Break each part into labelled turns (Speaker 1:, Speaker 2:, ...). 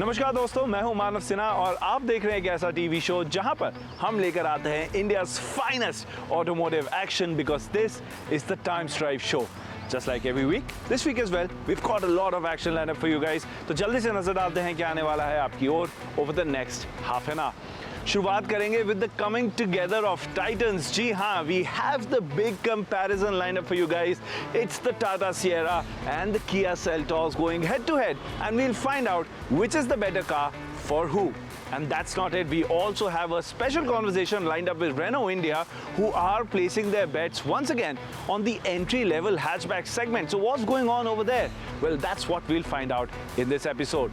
Speaker 1: नमस्कार दोस्तों, मैं हूं मानव सिन्हा और आप देख रहे हैं एक ऐसा टीवी शो जहां पर हम लेकर आते हैं India's finest automotive action because this is the Times Drive show. Just like every week, this week as well, we've got a lot of action lined up for you guys. तो जल्दी से नजर डालते हैं क्या आने वाला है आपकी ओर over the next half an hour. शुरुआत करेंगे with the coming together of titans. जी हाँ, we have the big comparison lined up for you guys. It's the Tata Sierra and the Kia Seltos going head to head, and we'll find out which is the better car for who. And that's not it. We also have a special conversation lined up with Renault India, who are placing their bets once again on the entry-level hatchback segment. So what's going on over there? Well, that's what we'll find out in this episode.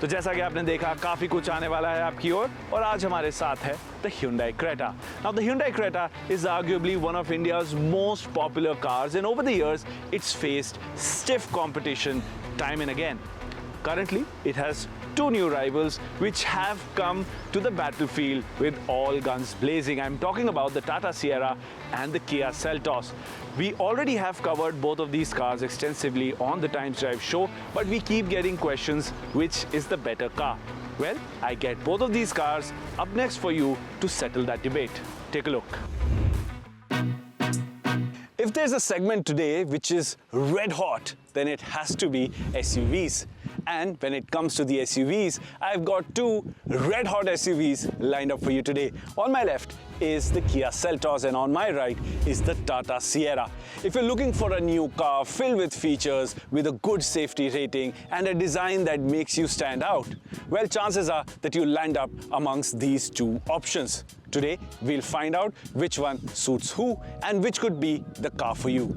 Speaker 1: तो जैसा कि आपने देखा, काफी कुछ आने वाला है आपकी ओर और आज हमारे साथ है the Hyundai Creta. Now the Hyundai Creta is arguably one of India's most popular cars, and over the years it's faced stiff competition time and again. Currently, it has two new rivals which have come to the battlefield with all guns blazing. I'm talking about the Tata Sierra and the Kia Seltos. We already have covered both of these cars extensively on the Times Drive show, but we keep getting questions, which is the better car? Well, I get both of these cars up next for you to settle that debate. Take a look. If there's a segment today which is red hot, then it has to be SUVs. And when it comes to the SUVs, I've got two red hot SUVs lined up for you today. On my left is the Kia Seltos and on my right is the Tata Sierra. If you're looking for a new car filled with features, with a good safety rating and a design that makes you stand out, well, chances are that you'll land up amongst these two options. Today, we'll find out which one suits who and which could be the car for you.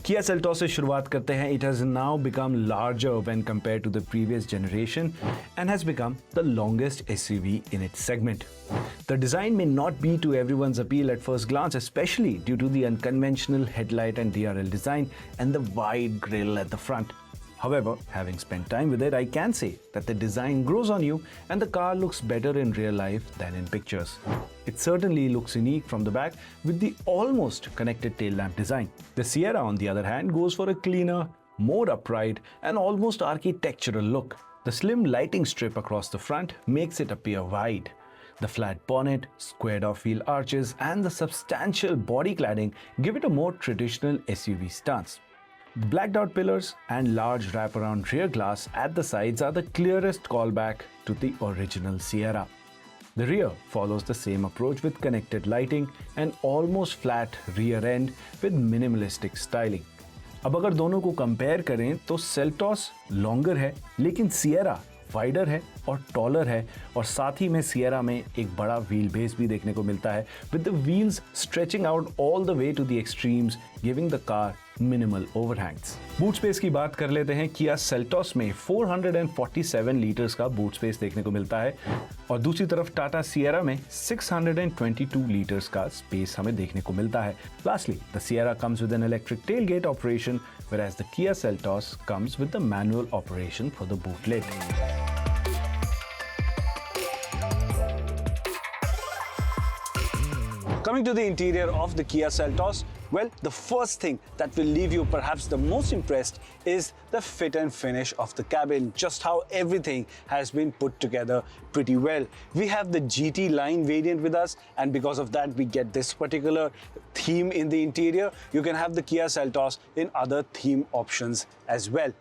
Speaker 1: Kia Seltos से शुरुआत करते हैं. It has now become larger when compared to the previous generation and has become the longest SUV in its segment. The design may not be to everyone's appeal at first glance, especially due to the unconventional headlight and DRL design and the wide grille at the front. However, having spent time with it, I can say that the design grows on you and the car looks better in real life than in pictures. It certainly looks unique from the back with the almost connected tail lamp design. The Sierra, on the other hand, goes for a cleaner, more upright and almost architectural look. The slim lighting strip across the front makes it appear wide. The flat bonnet, squared-off wheel arches and the substantial body cladding give it a more traditional SUV stance. The blacked-out pillars and large wraparound rear glass at the sides are the clearest callback to the original Sierra. The rear follows the same approach with connected lighting and almost flat rear end with minimalistic styling. अब अगर दोनों को compare करें तो Seltos longer है लेकिन Sierra wider है और टॉलर है और साथ ही में Sierra में एक बड़ा व्हील बेस भी देखने को मिलता है with the wheels stretching out all the way to the extremes, giving the car minimal overhangs. Boot space की बात कर लेते हैं. Kia Seltos में 447 लीटर्स का बूट स्पेस देखने को मिलता है और दूसरी तरफ टाटा Sierra में 622 लीटर्स का स्पेस हमें देखने को मिलता है. Lastly, the Sierra comes with an electric tailgate operation, whereas the Kia Seltos comes with the manual operation for the boot lid. Coming to the interior of the Kia Seltos, well, the first thing that will leave you perhaps the most impressed is the fit and finish of the cabin, just how everything has been put together pretty well. We have the GT line variant with us, and because of that we get this particular theme in the interior. You can have the Kia Seltos in other theme options as well.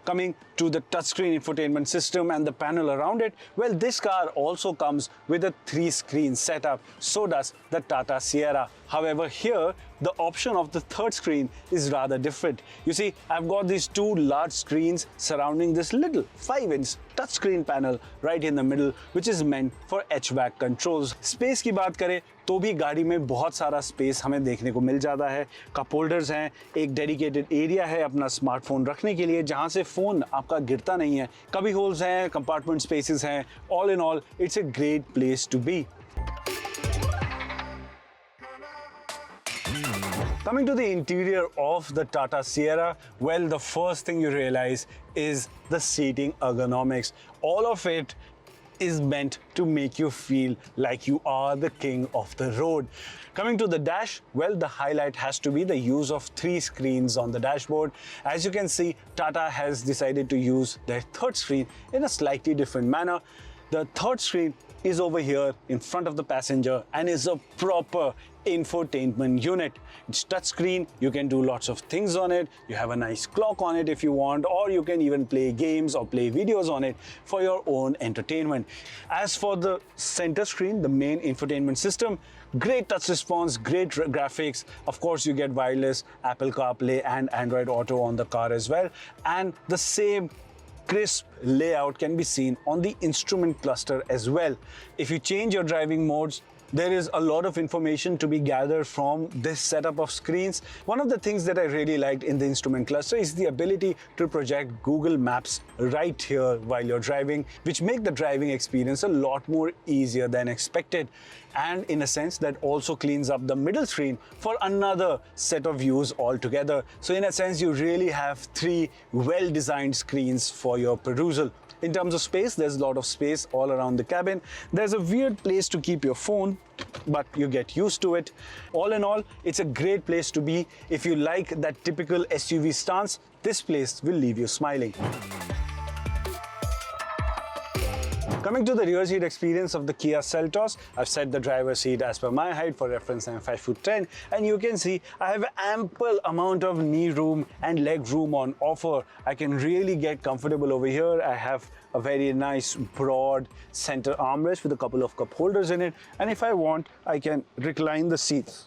Speaker 1: Coming to the touchscreen infotainment system and the panel around it, well, this car also comes with a 3-screen setup. So does the Tata Sierra. However, here the option of the third screen is rather different. You see, I've got these two large screens surrounding this little 5-inch touchscreen panel right in the middle, which is meant for HVAC controls. Space की बात करें तो भी गाड़ी में बहुत सारा space हमें देखने को मिल जाता है. कप होल्डर्स हैं, एक डेडिकेटेड एरिया है अपना स्मार्टफोन रखने के लिए जहां से फोन आपका गिरता नहीं है, कभी होल्स हैं, कंपार्टमेंट स्पेसेस हैं. All in all, it's a great place to be. Coming to the interior of the Tata Sierra, well, the first thing you realize is the seating ergonomics. All of it
Speaker 2: is meant to make you feel like you are the king of the road. Coming to the dash, well, the highlight has to be the use of 3 screens on the dashboard. As you can see, Tata has decided to use their third screen in a slightly different manner. The third screen is over here in front of the passenger and is a proper infotainment unit. It's touch screen, you can do lots of things on it, you have a nice clock on it if you want, or you can even play games or play videos on it for your own entertainment. As for the center screen, the main infotainment system, great touch response, great graphics. Of course, you get wireless Apple CarPlay and Android Auto on the car as well, and the same crisp layout can be seen on the instrument cluster as well. If you change your driving modes, there is a lot of information to be gathered from this setup of screens. One of the things that I really liked in the instrument cluster is the ability to project Google Maps right here while you're driving, which make the driving experience a lot more easier than expected. And in a sense, that also cleans up the middle screen for another set of views altogether. So in a sense, you really have 3 well-designed screens for your perusal. In terms of space, there's a lot of space all around the cabin. There's a weird place to keep your phone, but you get used to it. All in all, it's a great place to be. If you like that typical SUV stance, this place will leave you smiling. Coming to the rear seat experience of the Kia Seltos, I've set the driver's seat as per my height. For reference, I'm 5'10", and you can see I have ample amount of knee room and leg room on offer. I can really get comfortable over here. I have a very nice broad center armrest with a couple of cup holders in it, and if I want, I can recline the seats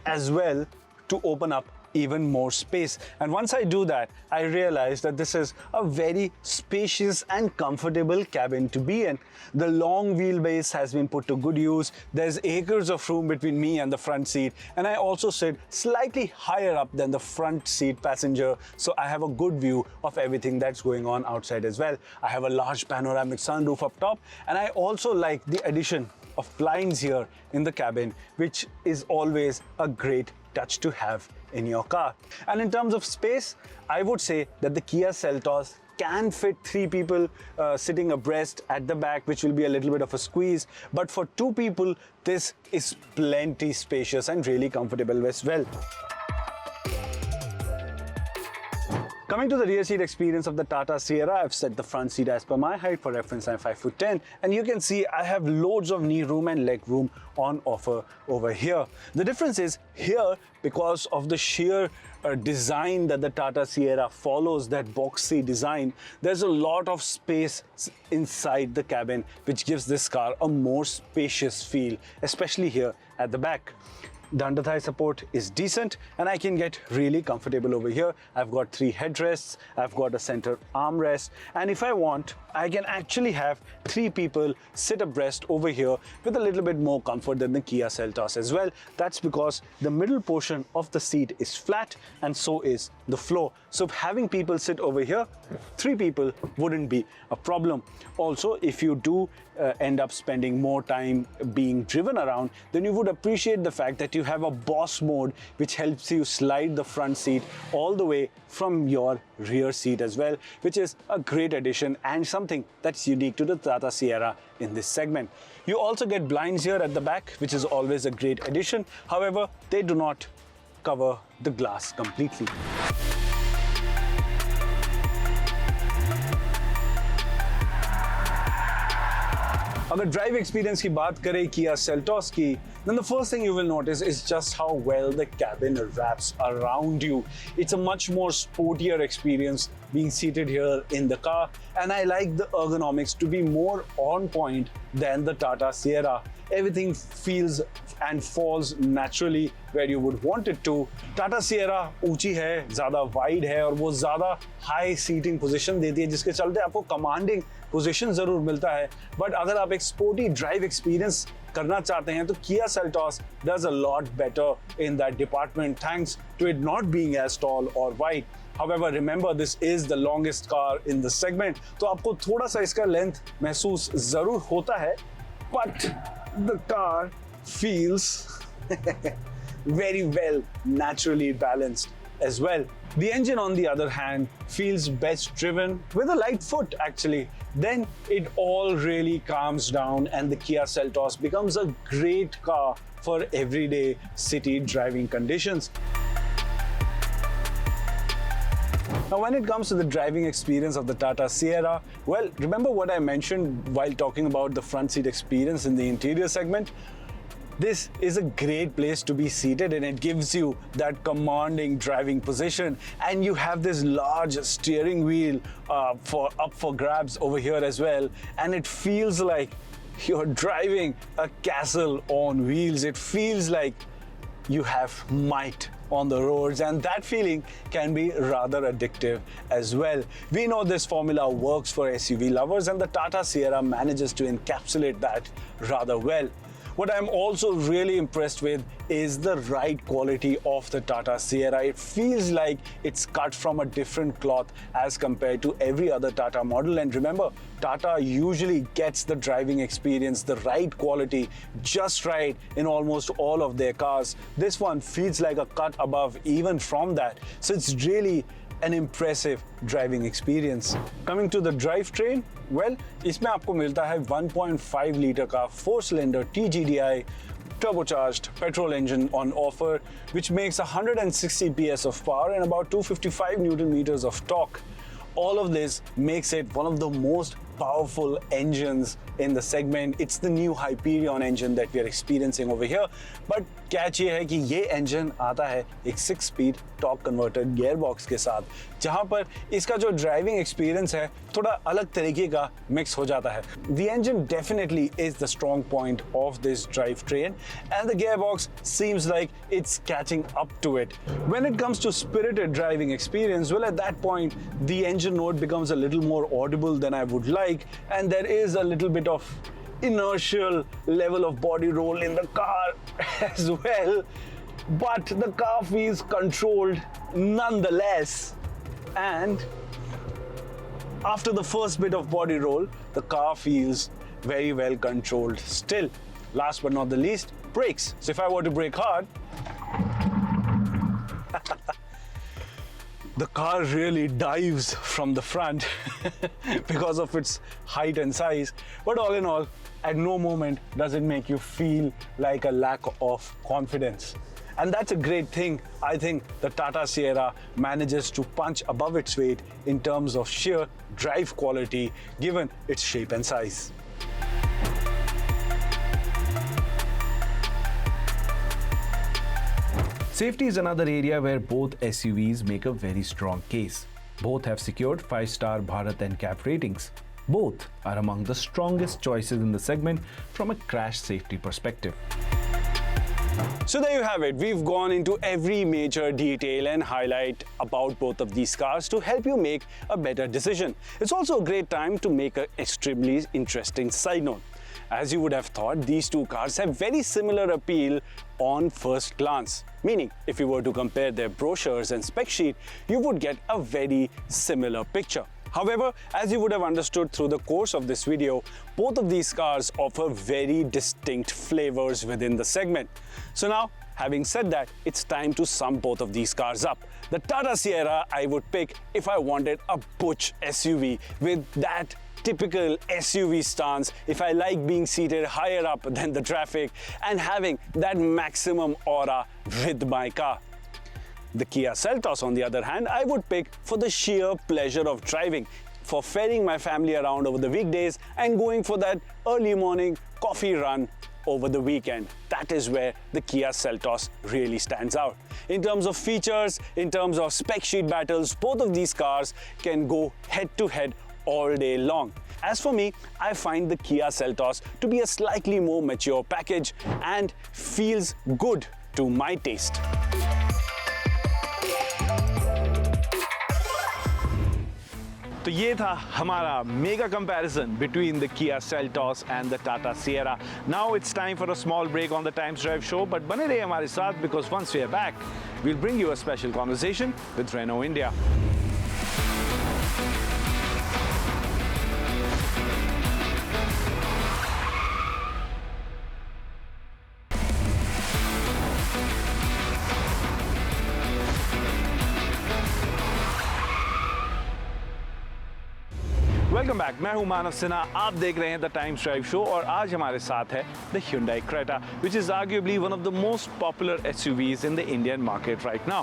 Speaker 2: as well to open up even more space. And once I do that, I realize that this is a very spacious and comfortable cabin to be in. The long wheelbase has been put to good use. There's acres of room between me and the front seat, and I also sit slightly higher up than the front seat passenger, so I have a good view of everything that's going on outside as well. I have a large panoramic sunroof up top, and I also like the addition of blinds here in the cabin, which is always a great touch to have in your car. And in terms of space, I would say that the Kia Seltos can fit 3 people sitting abreast at the back, which will be a little bit of a squeeze. But for 2 people, this is plenty spacious and really comfortable as well. Coming to the rear seat experience of the Tata Sierra, I've set the front seat as per my height. For reference, I'm 5'10", and you can see I have loads of knee room and leg room on offer over here. The difference is here, because of the sheer design that the Tata Sierra follows, that boxy design, there's a lot of space inside the cabin, which gives this car a more spacious feel, especially here at the back. The under thigh support is decent, and I can get really comfortable over here. I've got 3 headrests, I've got a center armrest, and if I want, I can actually have 3 people sit abreast over here with a little bit more comfort than the Kia Seltos as well. That's because the middle portion of the seat is flat, and so is the floor. So having people sit over here, 3 people wouldn't be a problem. Also, if you do end up spending more time being driven around, then you would appreciate the fact that you have a boss mode, which helps you slide the front seat all the way from your rear seat as well, which is a great addition and something that's unique to the Tata Sierra in this segment. You also get blinds here at the back, which is always a great addition. However, they do not cover the glass completely. अगर drive experience की बात करें Kia Seltos की, then the first thing you will notice is just how well the cabin wraps around you. It's a much more sportier experience being seated here in the car, and I like the ergonomics to be more on point than the Tata Sierra. Everything feels and falls naturally where you would want it to. Tata Sierra ऊंची है, ज़्यादा wide है, और वो ज़्यादा high seating position देती है, जिसके चलते आपको commanding position ज़रूर मिलता है. But अगर आप एक sporty drive experience करना चाहते हैं, तो Kia Seltos does a lot better in that department, thanks to it not being as tall or wide. However, remember, this is the longest car in the segment, तो आपको थोड़ा सा इसका length महसूस ज़रूर होता है, but the car feels very well naturally balanced. as well. The engine, on the other hand, feels best driven with a light foot actually. Then it all really calms down and the Kia Seltos becomes a great car for everyday city driving conditions. Now, when it comes to the driving experience of the Tata Sierra, well, remember what I mentioned while talking about the front seat experience in the interior segment? This is a great place to be seated and it gives you that commanding driving position, and you have this large steering wheel up for grabs over here as well, and it feels like you're driving a castle on wheels. It feels like you have might on the roads, and that feeling can be rather addictive as well. We know this formula works for SUV lovers and the Tata Sierra manages to encapsulate that rather well. What I'm also really impressed with is the ride quality of the Tata Sierra. It feels like it's cut from a different cloth as compared to every other Tata model. And remember, Tata usually gets the driving experience, the ride quality just right in almost all of their cars. This one feels like a cut above even from that. So it's really an impressive driving experience. Coming to the drivetrain, well, इसमें आपको मिलता है 1.5 litre का 4-cylinder TGDI turbocharged petrol engine on offer, which makes 160 PS of power and about 255 Newton meters of torque. All of this makes it one of the most powerful engines in the segment. It's the new Hyperion engine that we are experiencing over here. But catch ये है कि ये engine आता है एक 6-speed torque converter gearbox के साथ, जहाँ पर इसका जो driving experience है थोड़ा अलग तरीके का mix हो जाता है. The engine definitely is the strong point of this drivetrain, and the gearbox seems like it's catching up to it. When it comes to spirited driving experience, well, at that point the engine note becomes a little more audible than I would like, and there is a little bit of inertial level of body roll in the car as well, but the car feels controlled nonetheless. And after the first bit of body roll, the car feels very well controlled still. Last but not the least, brakes. So if I were to brake hard, the car really dives from the front because of its height and size. But all in all, at no moment does it make you feel like a lack of confidence. And that's a great thing. I think the Tata Sierra manages to punch above its weight in terms of sheer drive quality given its shape and size.
Speaker 1: Safety is another area where both SUVs make a very strong case. Both have secured 5-star Bharat NCAP ratings. Both are among the strongest choices in the segment from a crash safety perspective.
Speaker 2: So there you have it. We've gone into every major detail and highlight about both of these cars to help you make a better decision. It's also a great time to make an extremely interesting side note. As you would have thought, these two cars have very similar appeal on first glance. Meaning, if you were to compare their brochures and spec sheet, you would get a very similar picture. However, as you would have understood through the course of this video, both of these cars offer very distinct flavors within the segment. So now, having said that, it's time to sum both of these cars up. The Tata Sierra I would pick if I wanted a butch SUV with that typical SUV stance, if I like being seated higher up than the traffic and having that maximum aura with my car. The Kia Seltos, on the other hand, I would pick for the sheer pleasure of driving, for ferrying my family around over the weekdays and going for that early morning coffee run over the weekend. That is where the Kia Seltos really stands out. In terms of features, in terms of spec sheet battles, both of these cars can go head to head all day long. As for me, I find the Kia Seltos to be a slightly more mature package and feels good to my taste. तो ये था हमारा mega comparison between the Kia Seltos and the Tata Sierra. Now it's time for a small break on the Times Drive show, but बने रहिए हमारे साथ because once we are back, we'll bring you a special conversation with Renault India.
Speaker 1: Welcome back, मैं हूं मानव सिन्हा। आप देख रहे हैं द टाइम्स ड्राइव शो और आज हमारे साथ है the Hyundai Creta, which is arguably one of the most popular SUVs in the Indian market right now.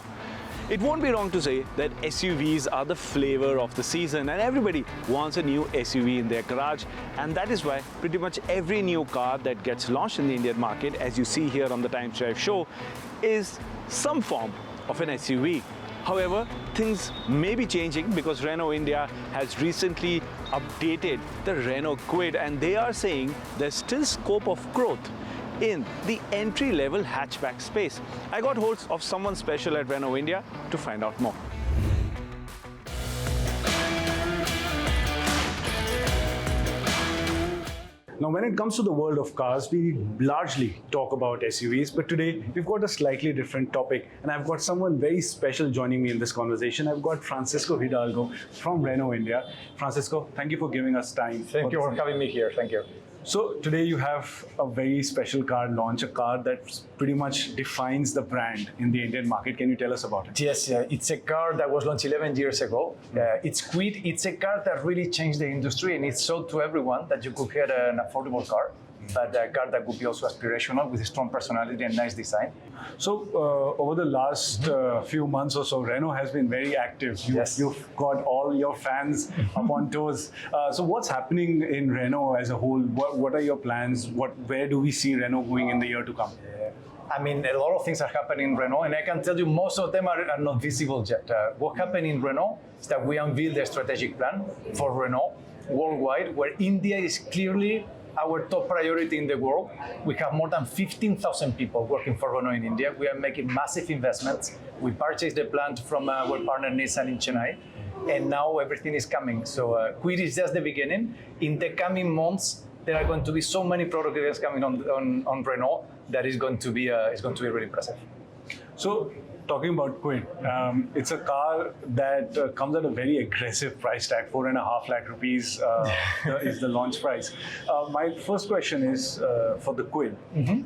Speaker 1: It won't be wrong to say that SUVs are the flavor of the season and everybody wants a new SUV in their garage, and that is why pretty much every new car that gets launched in the Indian market, as you see here on the Times Drive show, is some form of an SUV. However, things may be changing because Renault India has recently updated the Renault Kwid, and they are saying there's still scope of growth in the entry-level hatchback space. I got hold of someone special at Renault India to find out more. Now, when it comes to the world of cars, we largely talk about SUVs, but today we've got a slightly different topic, and I've got someone very special joining me in this conversation. I've got Francisco Hidalgo from Renault India. Francisco, thank you for giving us time.
Speaker 3: Thank you for having me here. Thank you.
Speaker 1: So today you have a very special car launch, a car that pretty much defines the brand in the Indian market. Can you tell us about it?
Speaker 3: Yes, it's a car that was launched 11 years ago. It's Kwid. It's a car that really changed the industry, and it showed to everyone that you could get an affordable car, but a car that could be also aspirational with a strong personality and nice design.
Speaker 1: So over the last few months or so, Renault has been very active. You've got all your fans up on toes. So what's happening in Renault as a whole? What are your plans? Where do we see Renault going in the year to come?
Speaker 3: I mean, a lot of things are happening in Renault, and I can tell you most of them are not visible yet. What happened in Renault is that we unveiled a strategic plan for Renault worldwide, where India is clearly our top priority in the world. We have more than 15,000 people working for Renault in India. We are making massive investments. We purchased the plant from our partner Nissan in Chennai, and now everything is coming. So Kwid is just the beginning. In the coming months, there are going to be so many product areas coming on Renault that is going to be really impressive.
Speaker 1: So, talking about Kwid, it's a car that comes at a very aggressive price tag, 4.5 lakh rupees is the launch price. My first question is for the Kwid.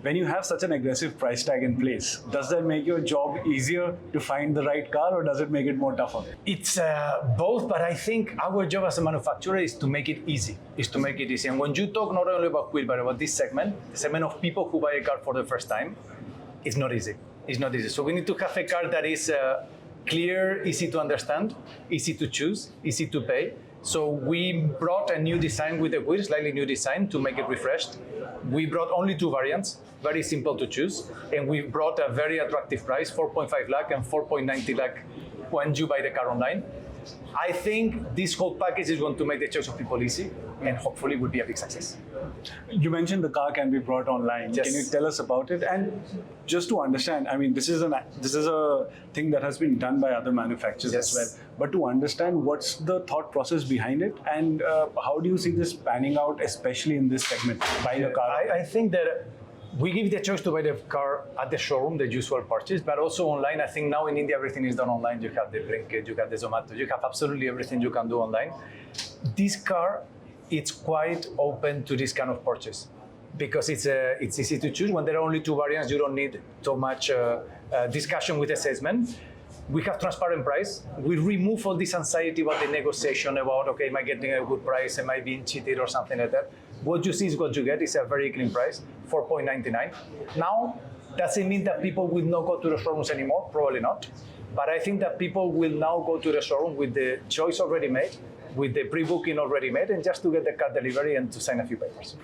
Speaker 1: When you have such an aggressive price tag in place, does that make your job easier to find the right car, or does it make it more tougher?
Speaker 3: It's both, but I think our job as a manufacturer is to make it easy. And when you talk not only about Kwid, but about this segment, the segment of people who buy a car for the first time, it's not easy. It's not easy. So we need to have a car that is clear, easy to understand, easy to choose, easy to pay. So we brought a new design with the Kwid, slightly new design to make it refreshed. We brought only two variants, very simple to choose. And we brought a very attractive price, 4.5 lakh and 4.90 lakh when you buy the car online. I think this whole package is going to make the choice of people easy, and hopefully will be a big success.
Speaker 1: You mentioned the car can be brought online.
Speaker 3: Yes.
Speaker 1: Can you tell us about it? And just to understand, I mean, this is a thing that has been done by other manufacturers as well. But to understand what's the thought process behind it, and how do you see this panning out, especially in this segment, buying a car?
Speaker 3: I think that we give the choice to buy the car at the showroom, the usual purchase, but also online. I think now in India everything is done online. You have the Blinkit, you have the Zomato, you have absolutely everything you can do online. This car, it's quite open to this kind of purchase because it's easy to choose. When there are only two variants, you don't need so much discussion with the salesman. We have transparent price. We remove all this anxiety about the negotiation about, okay, am I getting a good price? Am I being cheated or something like that? What you see is what you get. It's a very clean price, 4.99. Now, does it mean that people will not go to the showrooms anymore? Probably not. But I think that people will now go to the showroom with the choice already made, with the pre-booking already made, and just to get the car delivery and to sign a few papers.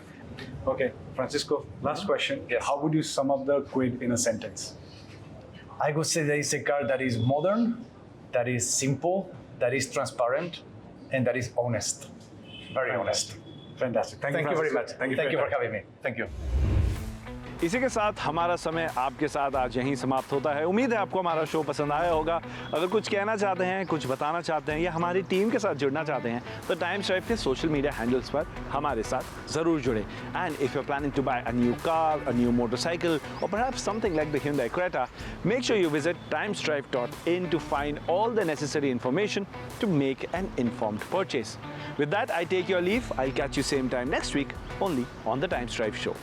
Speaker 1: Okay, Francisco, last question.
Speaker 3: Yes.
Speaker 1: How would you sum up the Kwid in a sentence?
Speaker 3: I would say that it's a car that is modern, that is simple, that is transparent, and that is honest. Very honest.
Speaker 1: Fantastic.
Speaker 3: Thank you very much. Thank you for having me. Thank you.
Speaker 1: इसी के साथ हमारा समय आपके साथ आज यहीं समाप्त होता है। उम्मीद है आपको हमारा शो पसंद आया होगा। अगर कुछ कहना चाहते हैं, कुछ बताना चाहते हैं या हमारी टीम के साथ जुड़ना चाहते हैं तो टाइम्स ड्राइव के सोशल मीडिया हैंडल्स पर हमारे साथ ज़रूर जुड़ें। And if you are planning to buy a new car, a new motorcycle और perhaps something like the Hyundai Creta, make sure you visit timesdrive.in to find all the necessary information to make an informed purchase. With that, I take your leave. I'll catch you same time next week only on the Times Drive Show.